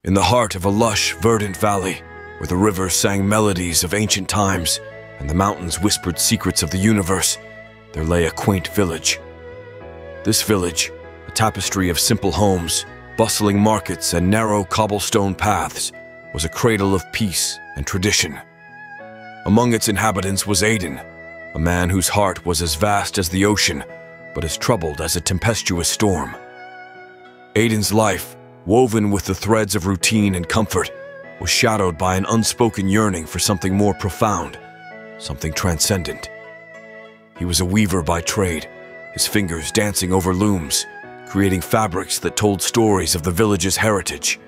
In the heart of a lush, verdant valley, where the rivers sang melodies of ancient times and the mountains whispered secrets of the universe, there lay a quaint village. This village, a tapestry of simple homes, bustling markets, and narrow cobblestone paths, was a cradle of peace and tradition. Among its inhabitants was Aiden, a man whose heart was as vast as the ocean, but as troubled as a tempestuous storm. Aiden's life, woven with the threads of routine and comfort, was shadowed by an unspoken yearning for something more profound, something transcendent. He was a weaver by trade, his fingers dancing over looms, creating fabrics that told stories of the village's heritage.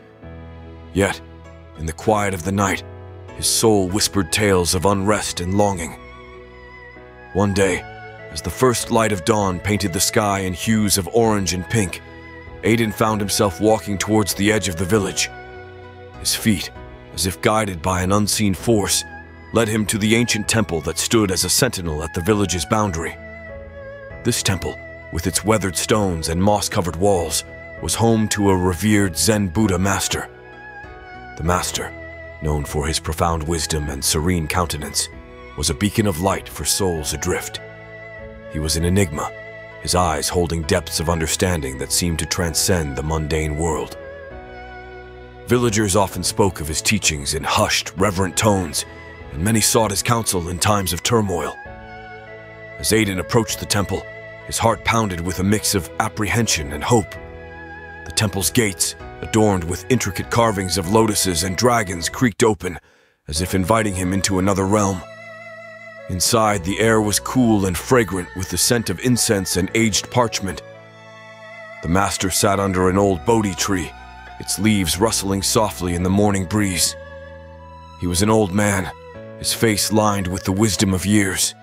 Yet, in the quiet of the night, his soul whispered tales of unrest and longing. One day, as the first light of dawn painted the sky in hues of orange and pink, Aiden found himself walking towards the edge of the village. His feet, as if guided by an unseen force, led him to the ancient temple that stood as a sentinel at the village's boundary. This temple, with its weathered stones and moss-covered walls, was home to a revered Zen Buddha master. The master, known for his profound wisdom and serene countenance, was a beacon of light for souls adrift. He was an enigma, his eyes holding depths of understanding that seemed to transcend the mundane world. Villagers often spoke of his teachings in hushed, reverent tones, and many sought his counsel in times of turmoil. As Aiden approached the temple, his heart pounded with a mix of apprehension and hope. The temple's gates, adorned with intricate carvings of lotuses and dragons, creaked open, as if inviting him into another realm. Inside, the air was cool and fragrant with the scent of incense and aged parchment. The master sat under an old Bodhi tree, its leaves rustling softly in the morning breeze. He was an old man, his face lined with the wisdom of years,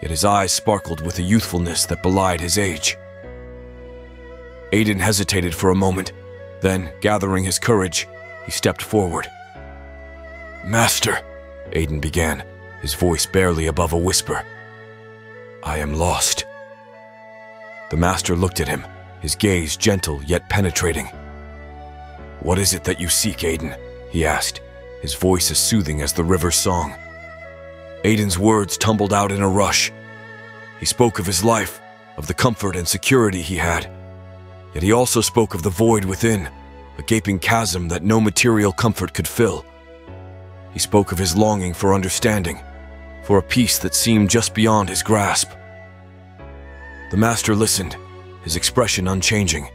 yet his eyes sparkled with a youthfulness that belied his age. Aiden hesitated for a moment, then, gathering his courage, he stepped forward. "Master," Aiden began, his voice barely above a whisper, "I am lost." The master looked at him, his gaze gentle yet penetrating. "What is it that you seek, Aiden?" he asked, his voice as soothing as the river's song. Aiden's words tumbled out in a rush. He spoke of his life, of the comfort and security he had. Yet he also spoke of the void within, a gaping chasm that no material comfort could fill. He spoke of his longing for understanding, for a peace that seemed just beyond his grasp. The master listened, his expression unchanging,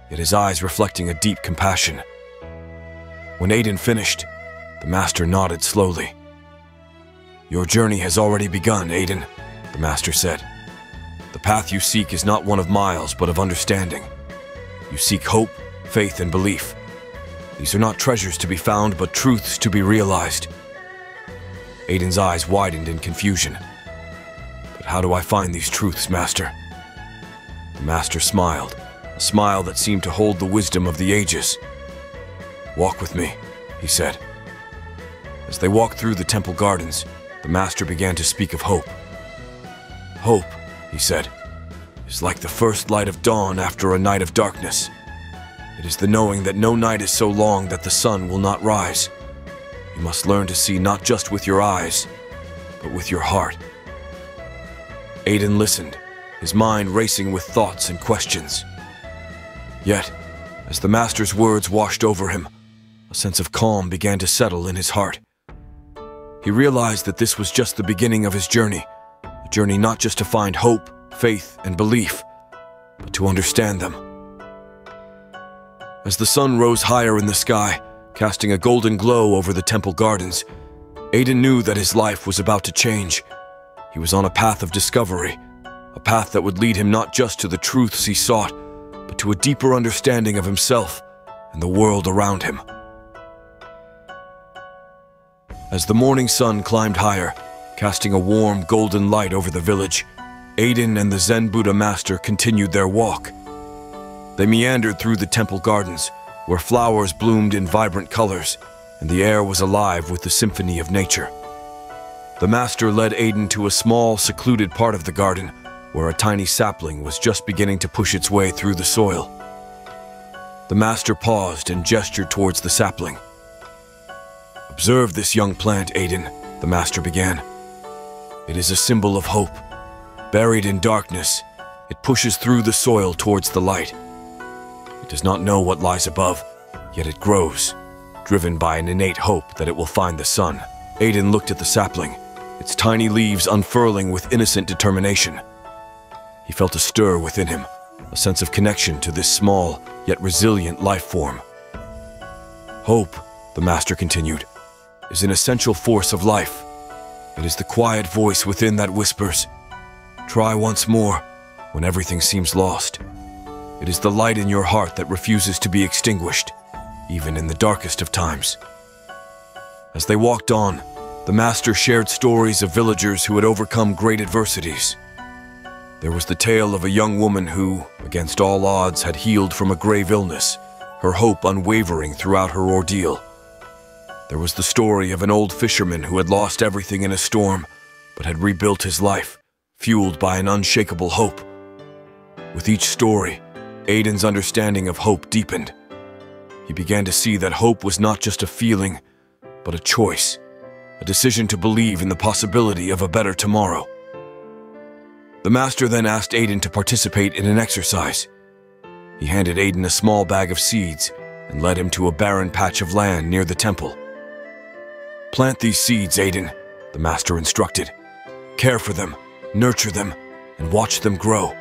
yet his eyes reflecting a deep compassion. When Aiden finished, the master nodded slowly. "Your journey has already begun, Aiden," the master said. "The path you seek is not one of miles, but of understanding. You seek hope, faith, and belief. These are not treasures to be found, but truths to be realized." Aiden's eyes widened in confusion. "But how do I find these truths, master?" The master smiled, a smile that seemed to hold the wisdom of the ages. "Walk with me," he said. As they walked through the temple gardens, the master began to speak of hope. "Hope," he said, "is like the first light of dawn after a night of darkness. It is the knowing that no night is so long that the sun will not rise. You must learn to see not just with your eyes, but with your heart." Aiden listened, his mind racing with thoughts and questions. Yet, as the master's words washed over him, a sense of calm began to settle in his heart. He realized that this was just the beginning of his journey, a journey not just to find hope, faith, and belief, but to understand them. As the sun rose higher in the sky, casting a golden glow over the temple gardens, Aiden knew that his life was about to change. He was on a path of discovery, a path that would lead him not just to the truths he sought, but to a deeper understanding of himself and the world around him. As the morning sun climbed higher, casting a warm, golden light over the village, Aiden and the Zen Buddha master continued their walk. They meandered through the temple gardens, where flowers bloomed in vibrant colors, and the air was alive with the symphony of nature. The master led Aiden to a small, secluded part of the garden, where a tiny sapling was just beginning to push its way through the soil. The master paused and gestured towards the sapling. "Observe this young plant, Aiden," the master began. "It is a symbol of hope. Buried in darkness, it pushes through the soil towards the light. It does not know what lies above, yet it grows, driven by an innate hope that it will find the sun." Aiden looked at the sapling, its tiny leaves unfurling with innocent determination. He felt a stir within him, a sense of connection to this small, yet resilient life form. "Hope," the master continued, "is an essential force of life. It is the quiet voice within that whispers, 'Try once more,' when everything seems lost. It is the light in your heart that refuses to be extinguished, even in the darkest of times." As they walked on, the master shared stories of villagers who had overcome great adversities. There was the tale of a young woman who, against all odds, had healed from a grave illness, her hope unwavering throughout her ordeal. There was the story of an old fisherman who had lost everything in a storm, but had rebuilt his life, fueled by an unshakable hope. With each story, Aiden's understanding of hope deepened. He began to see that hope was not just a feeling, but a choice, a decision to believe in the possibility of a better tomorrow. The master then asked Aiden to participate in an exercise. He handed Aiden a small bag of seeds and led him to a barren patch of land near the temple. "Plant these seeds, Aiden," the master instructed. "Care for them, nurture them, and watch them grow.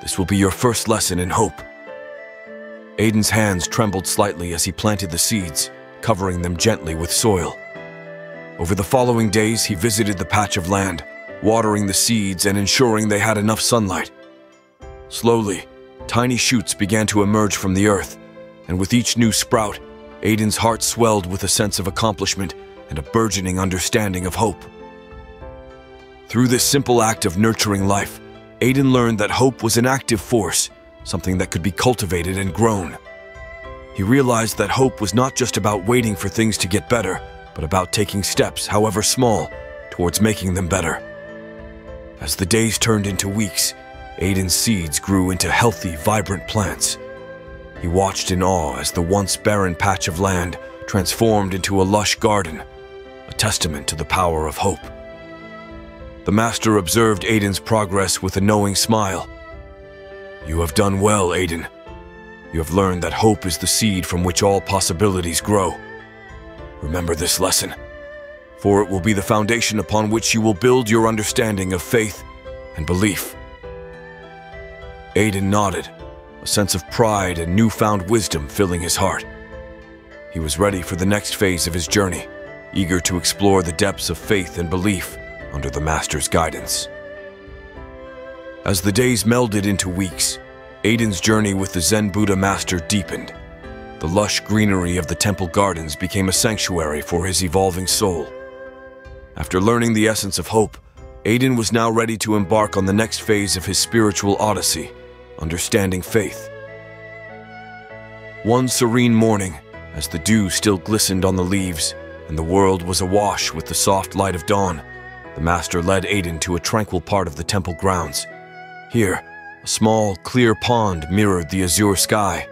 This will be your first lesson in hope." Aiden's hands trembled slightly as he planted the seeds, covering them gently with soil. Over the following days, he visited the patch of land, watering the seeds and ensuring they had enough sunlight. Slowly, tiny shoots began to emerge from the earth, and with each new sprout, Aiden's heart swelled with a sense of accomplishment and a burgeoning understanding of hope. Through this simple act of nurturing life, Aiden learned that hope was an active force, something that could be cultivated and grown. He realized that hope was not just about waiting for things to get better, but about taking steps, however small, towards making them better. As the days turned into weeks, Aiden's seeds grew into healthy, vibrant plants. He watched in awe as the once barren patch of land transformed into a lush garden, a testament to the power of hope. The master observed Aiden's progress with a knowing smile. "You have done well, Aiden. You have learned that hope is the seed from which all possibilities grow. Remember this lesson, for it will be the foundation upon which you will build your understanding of faith and belief." Aiden nodded, a sense of pride and newfound wisdom filling his heart. He was ready for the next phase of his journey, eager to explore the depths of faith and belief under the master's guidance. As the days melded into weeks, Aiden's journey with the Zen Buddha master deepened. The lush greenery of the temple gardens became a sanctuary for his evolving soul. After learning the essence of hope, Aiden was now ready to embark on the next phase of his spiritual odyssey, understanding faith. One serene morning, as the dew still glistened on the leaves and the world was awash with the soft light of dawn, the master led Aiden to a tranquil part of the temple grounds. Here, a small, clear pond mirrored the azure sky,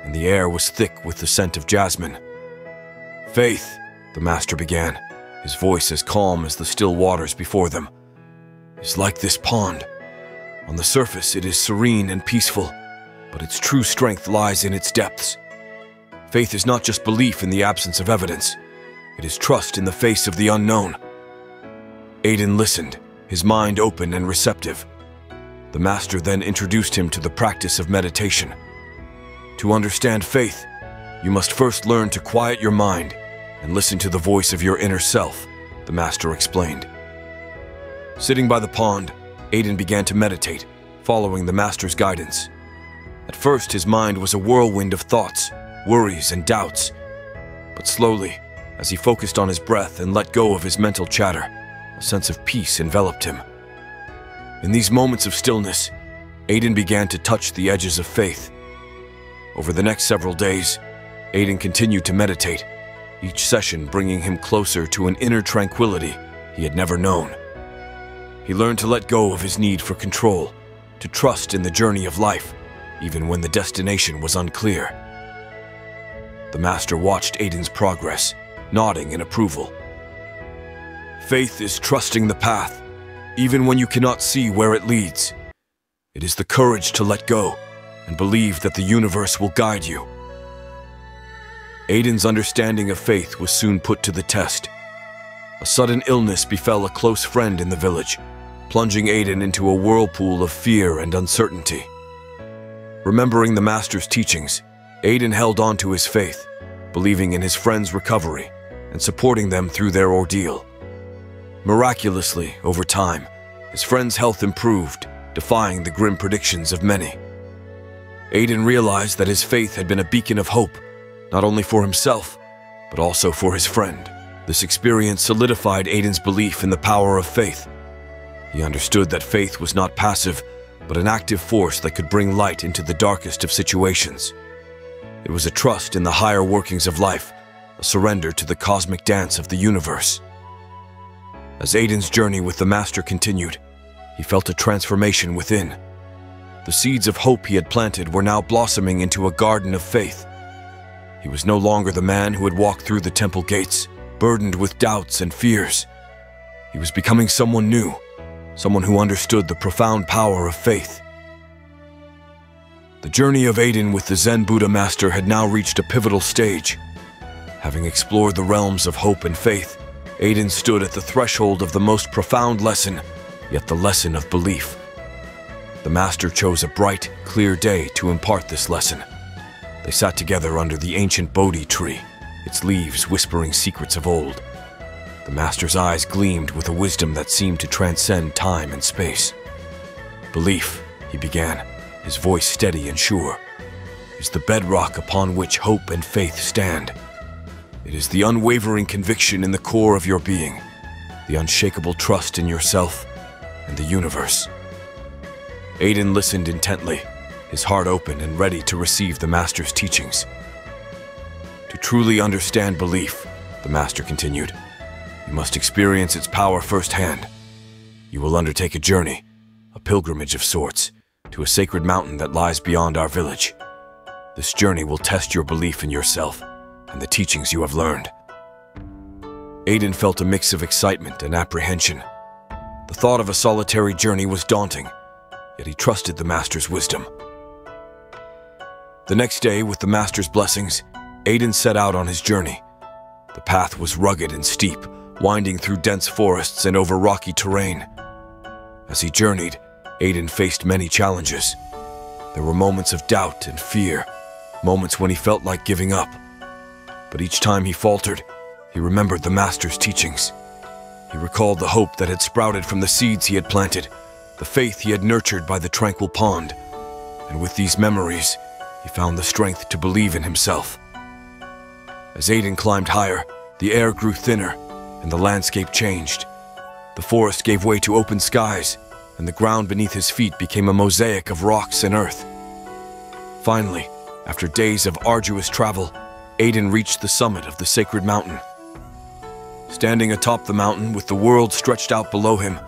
and the air was thick with the scent of jasmine. "Faith," the master began, his voice as calm as the still waters before them, "is like this pond. On the surface, it is serene and peaceful, but its true strength lies in its depths. Faith is not just belief in the absence of evidence. It is trust in the face of the unknown." Aiden listened, his mind open and receptive. The master then introduced him to the practice of meditation. To understand faith, you must first learn to quiet your mind and listen to the voice of your inner self, the master explained. Sitting by the pond, Aiden began to meditate, following the master's guidance. At first, his mind was a whirlwind of thoughts, worries, and doubts. But slowly, as he focused on his breath and let go of his mental chatter, a sense of peace enveloped him. In these moments of stillness, Aiden began to touch the edges of faith. Over the next several days, Aiden continued to meditate, each session bringing him closer to an inner tranquility he had never known. He learned to let go of his need for control, to trust in the journey of life, even when the destination was unclear. The master watched Aiden's progress, nodding in approval. Faith is trusting the path, even when you cannot see where it leads. It is the courage to let go and believe that the universe will guide you. Aiden's understanding of faith was soon put to the test. A sudden illness befell a close friend in the village, plunging Aiden into a whirlpool of fear and uncertainty. Remembering the master's teachings, Aiden held on to his faith, believing in his friend's recovery and supporting them through their ordeal. Miraculously, over time, his friend's health improved, defying the grim predictions of many. Aiden realized that his faith had been a beacon of hope, not only for himself, but also for his friend. This experience solidified Aiden's belief in the power of faith. He understood that faith was not passive, but an active force that could bring light into the darkest of situations. It was a trust in the higher workings of life, a surrender to the cosmic dance of the universe. As Aiden's journey with the master continued, he felt a transformation within. The seeds of hope he had planted were now blossoming into a garden of faith. He was no longer the man who had walked through the temple gates, burdened with doubts and fears. He was becoming someone new, someone who understood the profound power of faith. The journey of Aiden with the Zen Buddha master had now reached a pivotal stage. Having explored the realms of hope and faith, Aiden stood at the threshold of the most profound lesson, yet the lesson of belief. The master chose a bright, clear day to impart this lesson. They sat together under the ancient Bodhi tree, its leaves whispering secrets of old. The master's eyes gleamed with a wisdom that seemed to transcend time and space. Belief, he began, his voice steady and sure, is the bedrock upon which hope and faith stand. It is the unwavering conviction in the core of your being, the unshakable trust in yourself and the universe. Aiden listened intently, his heart open and ready to receive the master's teachings. To truly understand belief, the master continued, you must experience its power firsthand. You will undertake a journey, a pilgrimage of sorts, to a sacred mountain that lies beyond our village. This journey will test your belief in yourself and the teachings you have learned. Aiden felt a mix of excitement and apprehension. The thought of a solitary journey was daunting, yet he trusted the master's wisdom. The next day, with the master's blessings, Aiden set out on his journey. The path was rugged and steep, winding through dense forests and over rocky terrain. As he journeyed, Aiden faced many challenges. There were moments of doubt and fear, moments when he felt like giving up. But each time he faltered, he remembered the master's teachings. He recalled the hope that had sprouted from the seeds he had planted, the faith he had nurtured by the tranquil pond. And with these memories, he found the strength to believe in himself. As Aiden climbed higher, the air grew thinner, and the landscape changed. The forest gave way to open skies, and the ground beneath his feet became a mosaic of rocks and earth. Finally, after days of arduous travel, Aiden reached the summit of the sacred mountain. Standing atop the mountain with the world stretched out below him,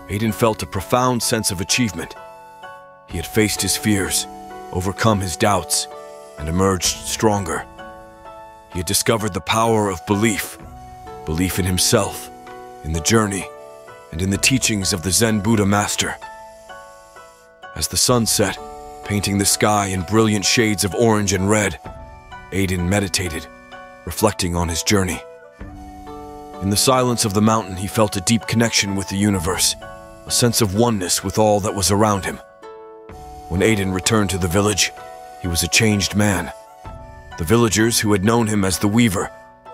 Aiden felt a profound sense of achievement. He had faced his fears, overcome his doubts, and emerged stronger. He had discovered the power of belief in himself, in the journey, and in the teachings of the Zen Buddha master. As the sun set, painting the sky in brilliant shades of orange and red, Aiden meditated, reflecting on his journey. In the silence of the mountain, he felt a deep connection with the universe, a sense of oneness with all that was around him. When Aiden returned to the village, he was a changed man. The villagers who had known him as the Weaver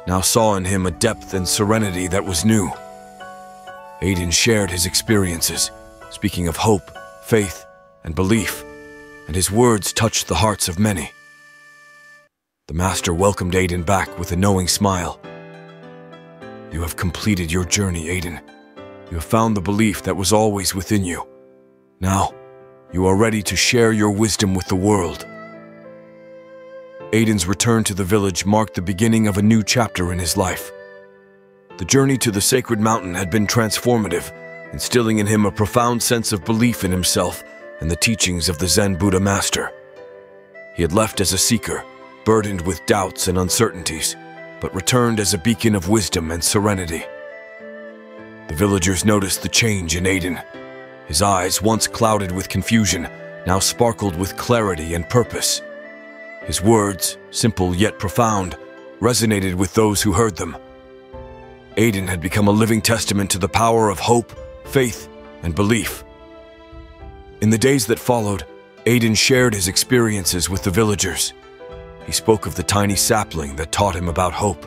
now saw in him a depth and serenity that was new. Aiden shared his experiences, speaking of hope, faith, and belief, and his words touched the hearts of many. The master welcomed Aiden back with a knowing smile. You have completed your journey, Aiden. You have found the belief that was always within you. Now, you are ready to share your wisdom with the world. Aiden's return to the village marked the beginning of a new chapter in his life. The journey to the sacred mountain had been transformative, instilling in him a profound sense of belief in himself and the teachings of the Zen Buddha master. He had left as a seeker, burdened with doubts and uncertainties, but returned as a beacon of wisdom and serenity. The villagers noticed the change in Aiden. His eyes, once clouded with confusion, now sparkled with clarity and purpose. His words, simple yet profound, resonated with those who heard them. Aiden had become a living testament to the power of hope, faith, and belief. In the days that followed, Aiden shared his experiences with the villagers. He spoke of the tiny sapling that taught him about hope,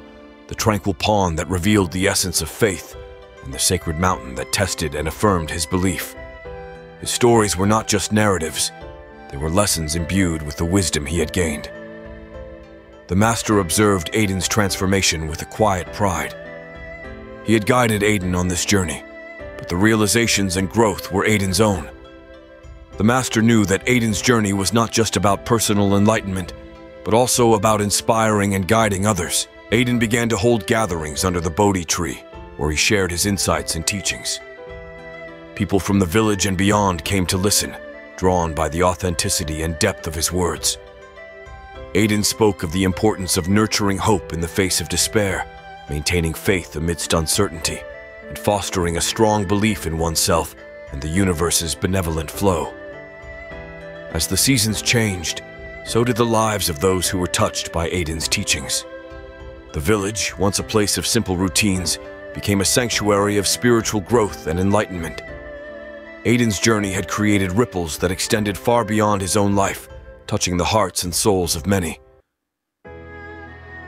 the tranquil pond that revealed the essence of faith, and the sacred mountain that tested and affirmed his belief. His stories were not just narratives, they were lessons imbued with the wisdom he had gained. The master observed Aiden's transformation with a quiet pride. He had guided Aiden on this journey, but the realizations and growth were Aiden's own. The master knew that Aiden's journey was not just about personal enlightenment, but also about inspiring and guiding others. Aiden began to hold gatherings under the Bodhi tree, where he shared his insights and teachings. People from the village and beyond came to listen, drawn by the authenticity and depth of his words. Aiden spoke of the importance of nurturing hope in the face of despair, maintaining faith amidst uncertainty, and fostering a strong belief in oneself and the universe's benevolent flow. As the seasons changed, so did the lives of those who were touched by Aiden's teachings. The village, once a place of simple routines, became a sanctuary of spiritual growth and enlightenment. Aiden's journey had created ripples that extended far beyond his own life, touching the hearts and souls of many.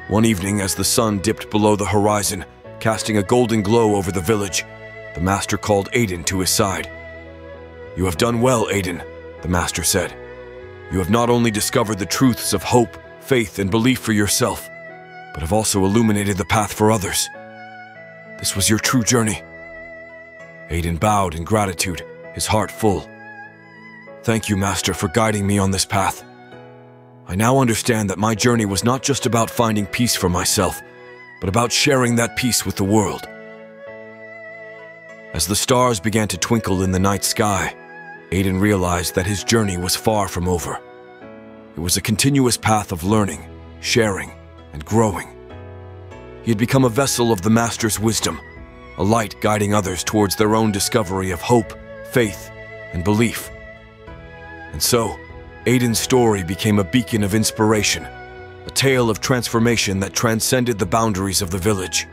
One evening, as the sun dipped below the horizon, casting a golden glow over the village, the master called Aiden to his side. "You have done well, Aiden," the master said. "You have not only discovered the truths of hope, faith, and belief for yourself, but have also illuminated the path for others. This was your true journey." Aiden bowed in gratitude, his heart full. "Thank you, Master, for guiding me on this path. I now understand that my journey was not just about finding peace for myself, but about sharing that peace with the world." As the stars began to twinkle in the night sky, Aiden realized that his journey was far from over. It was a continuous path of learning, sharing, and growing. He had become a vessel of the Master's wisdom, a light guiding others towards their own discovery of hope, faith, and belief. And so, Aiden's story became a beacon of inspiration, a tale of transformation that transcended the boundaries of the village.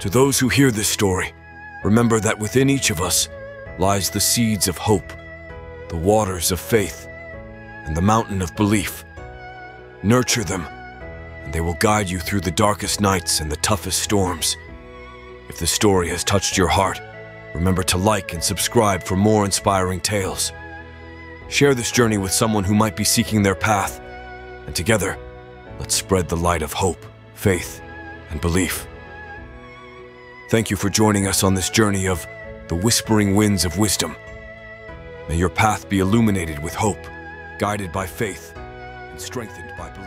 To those who hear this story, remember that within each of us lies the seeds of hope, the waters of faith, and the mountain of belief. Nurture them, and they will guide you through the darkest nights and the toughest storms. If this story has touched your heart, remember to like and subscribe for more inspiring tales. Share this journey with someone who might be seeking their path, and together, let's spread the light of hope, faith, and belief. Thank you for joining us on this journey of the whispering winds of wisdom. May your path be illuminated with hope, guided by faith, and strengthened by belief.